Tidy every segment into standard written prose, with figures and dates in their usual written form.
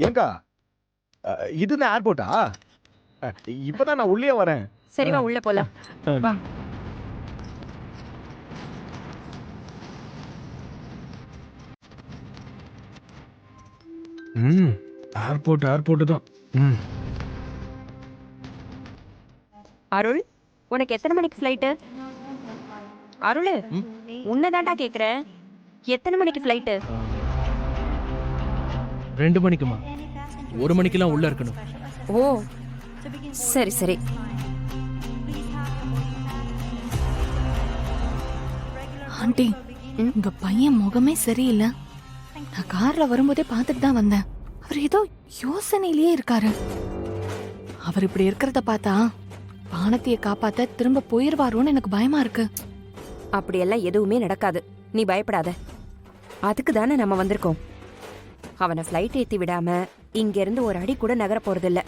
ஏங்கா இதுதான் ஏர்போர்ட்டா? இப்பதான் நான் உள்ளே வரேன். சரி வா உள்ள போலாம். வா. ஏர்போர்ட் தான். அருள், உனக்கு எத்தனை மணிக்கு ஃப்ளைட்டு? அருள், உன்னதாண்டா கேக்குறேன். எத்தனை மணிக்கு ஃப்ளைட்டு? 2 மணிக்குமா? 1 மணிக்கெல்லாம் உள்ள இருக்கணும். ஓ சரி சரி. ஆண்டி, உங்க பையன் முகமே சரியில்லை. நான் கார்ல வரும்போதே பார்த்துட்டு தான் வந்தேன். அவர் ஏதோ யோசனையிலேயே இருக்காரு. அவர் இப்படி இருக்கிறத பார்த்தா வானத்தைய காப்பாத்த திரும்ப போயிருவாரோன்னு எனக்கு பயமா இருக்கு. அப்படியெல்லாம் எதுவுமே நடக்காது, நீ பயப்படாத. அதுக்கு தானே நம்ம வந்திருக்கோம். அவனை ஃப்ளைட் ஏத்தி விடாம இங்க இருந்து ஒரு அடி கூட நகர போறதில்ல.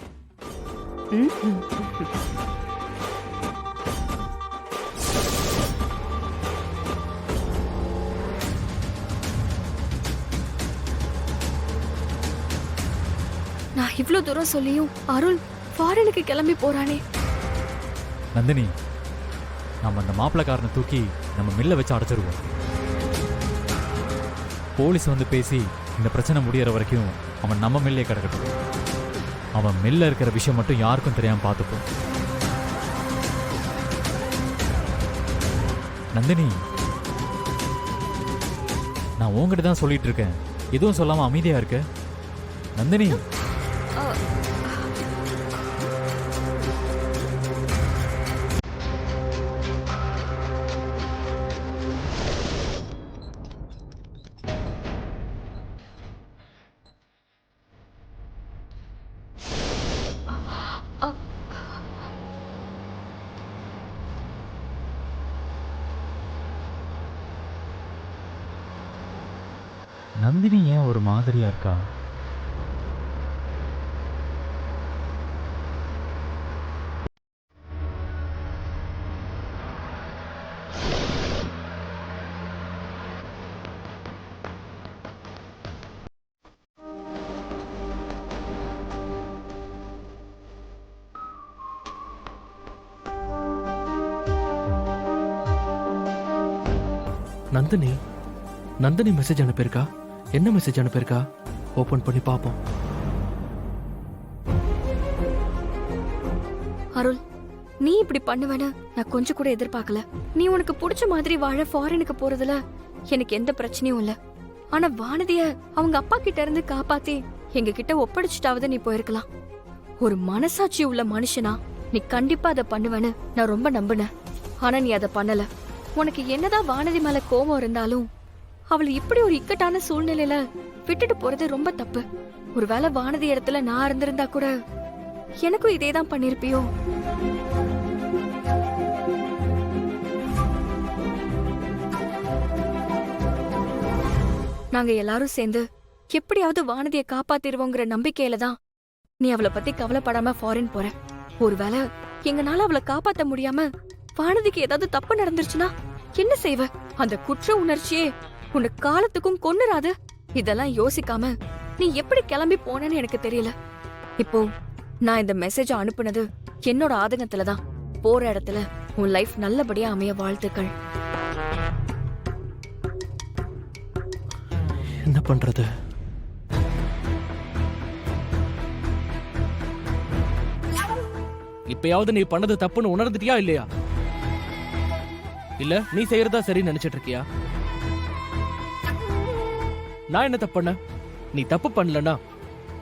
நான் இவ்ளோ தூரம் சொல்லியும் அருள் ஃபாரினுக்கு கிளம்பி போறானே. நந்தினி, நம்ம அந்த மாப்பிள்ளக்காரனை தூக்கி நம்ம மில்ல வச்சு அடைச்சிருவோம். போலீஸ் வந்து பேசி இந்த பிரச்சனை முடியற வரைக்கும் அவன் நம்ம மில்லே கிடக்கட்டும். அவன் மில்ல இருக்கிற விஷயம் மட்டும் யாருக்கும் தெரியாம பார்த்துப்போம். நந்தினி, நான் உங்ககிட்ட தான் சொல்லிட்டு இருக்கேன், எதுவும் சொல்லாம அமைதியா இருக்க. நந்தினி, நந்தினி ஏன் ஒரு மாதிரியா இருக்கா? நந்தினி மெசேஜ் அனுப்பியிருக்கா? என்ன மெசேஜ் அனுப்பியிருக்கா? ஓபன் பண்ணி பாப்போம். அருள், நீ இப்படி பண்ணுவேன்னு நான் கொஞ்சம் கூட எதிர்பார்க்கல. நீ உனக்கு பிடிச்ச மாதிரி வாழ ஃபாரினுக்கு போறதுல எனக்கு எந்த பிரச்சனையும் இல்ல. ஆனா வானதிய அவங்க அப்பா கிட்ட இருந்து காப்பாத்தி எங்க கிட்ட ஒப்படைச்சிட்டாவது நீ போயிருக்கலாம். ஒரு மனசாட்சி உள்ள மனுஷனா நீ கண்டிப்பா அதை பண்ணுவேன்னு நான் ரொம்ப நம்பினேன். ஆனா நீ அதை பண்ணல. உனக்கு என்னதான் வானதி மேல கோபம் இருந்தாலும் அவளை இப்படி ஒரு இக்கட்டான சூழ்நிலையில விட்டுட்டு போறது ரொம்ப தப்பு. ஒருவேளை வானதி இடத்துல நான் இருந்திருந்தா கூட எனக்கும் இதேதான் பண்ணிருப்பியோ? நாங்க எல்லாரும் சேர்ந்து எப்படியாவது வானதியை காப்பாத்திருவோங்கிற நம்பிக்கையில தான் நீ அவளை பத்தி கவலைப்படாம ஃபாரின் போற. ஒருவேளை எங்கனால அவளை காப்பாத்த முடியாம வானதிக்கு ஏதாவது தப்பு நடந்துருச்சுன்னா என்ன செய்வ? அந்த குற்ற உணர்ச்சியே உன்னை காலத்துக்கும் கொன்னுராது. இதெல்லாம் யோசிக்காம நீ எப்படி கிளம்பி போனேன்னு எனக்கு தெரியல. இப்போ நான் இந்த மெசேஜ் அனுப்புனது என்னோட ஆதங்கத்துலதான். போற இடத்துல உன் லைஃப் நல்லபடியா அமைய வாழ்த்துக்கள். என்ன பண்றது? இப்பயாவது நீ பண்ணது தப்புன்னு உணர்ந்துட்டியா இல்லையா? இல்ல நீ செய்யறதா சரின்னு நினைச்சிட்டு இருக்கியா? நான் என்ன தப்பு பண்ண? நீ தப்பு பண்ணலனா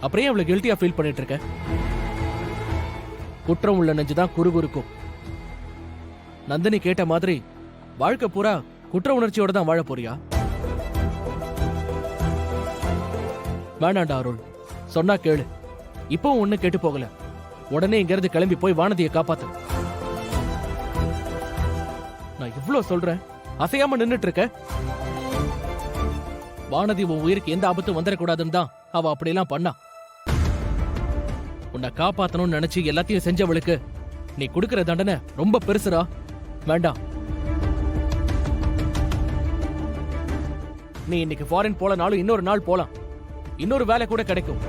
அப்புறம் ஏன் இவ்வளவு கில்ட்டியா ஃபீல் பண்ணிட்டு இருக்க? குற்றம் உள்ள நெஞ்சுதான் குறுகுறுக்கும். நந்தினி கேட்ட மாதிரி வாழ்க்கை பூரா குற்ற உணர்ச்சியோட தான் வாழ போறியா? வேணாண்டா அருள், சொன்னா கேளு. இப்பவும் ஒண்ணு கேட்டு போகல. உடனே இங்க இருந்து கிளம்பி போய் வானதியை காப்பாத்து. நான் இவ்வளவு சொல்றேன், அசையாம நின்னுட்டு இருக்க. வானதி உன் உயிருக்கு எந்த ஆபத்தும் வந்துடக்கூடாதுன்னு தான் அவ அப்படியெல்லாம் பண்ணா. உன்னை காப்பாத்தணும்னு நினைச்சு எல்லாத்தையும் செஞ்சவளுக்கு நீ கொடுக்கிற தண்டனை ரொம்ப பெருசுடா. வேண்டாம். நீ இன்னைக்கு ஃபாரின் போலனாலும் இன்னொரு நாள் போலாம். இன்னொரு வேலை கூட கிடைக்கும்.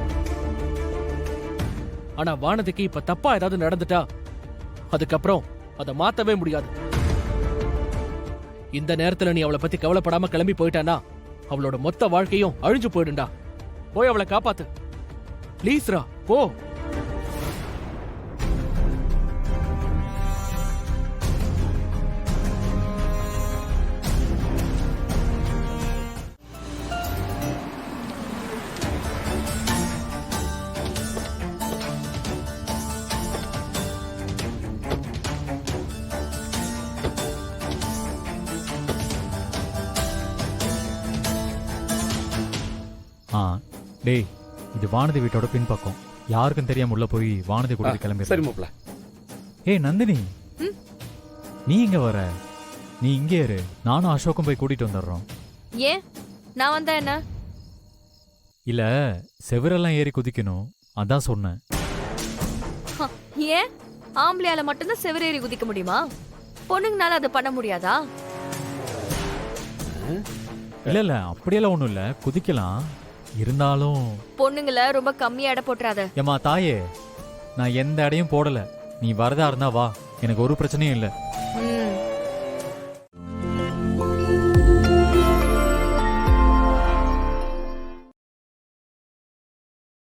ஆனா வானதிக்கு இப்ப தப்பா ஏதாவது நடந்துட்டா அதுக்கப்புறம் அதை மாத்தவே முடியாது. இந்த நேரத்துல நீ அவளை பத்தி கவலைப்படாம கிளம்பி போயிட்டானா அவளோட மொத்த வாழ்க்கையும் அழிஞ்சு போயிடுண்டா. போய் அவளை காப்பாத்து ப்ளீஸ்ரா, போ. ஆ டேய், இது வானதி வீட்டோட பின்பக்கம். யாருக்கும் தெரியாம உள்ள போய் வானதி கூட கிளம்பி. சரி மாப்ள. ஏய் நந்தினி, நீ இங்க வர? நீ இங்கே இரு, நானும் அசோக்கும் போய் கூட்டிட்டு வந்துடுறோம். ஏன் நான் வந்தா என்ன? இல்ல, செவரெல்லாம் ஏறி குதிக்கணும், அதான் சொன்னேன். ஏன் ஆம்பளையால மட்டும்தான் செவரேறி குதிக்க முடியுமா? பொண்ணுங்கனால அதை பண்ண முடியாதா? இல்ல இல்ல, அப்படியெல்லாம் ஒண்ணும் இல்ல, குதிக்கலாம். இருந்தாலும் பொண்ணுங்கள ரொம்ப கம்மியா எடை போட்டுறாத. ஏமா தாயே, நான் எந்த அடையும் போடல. நீ வரதா இருந்தா வா, எனக்கு ஒரு பிரச்சனையும் இல்ல. ம்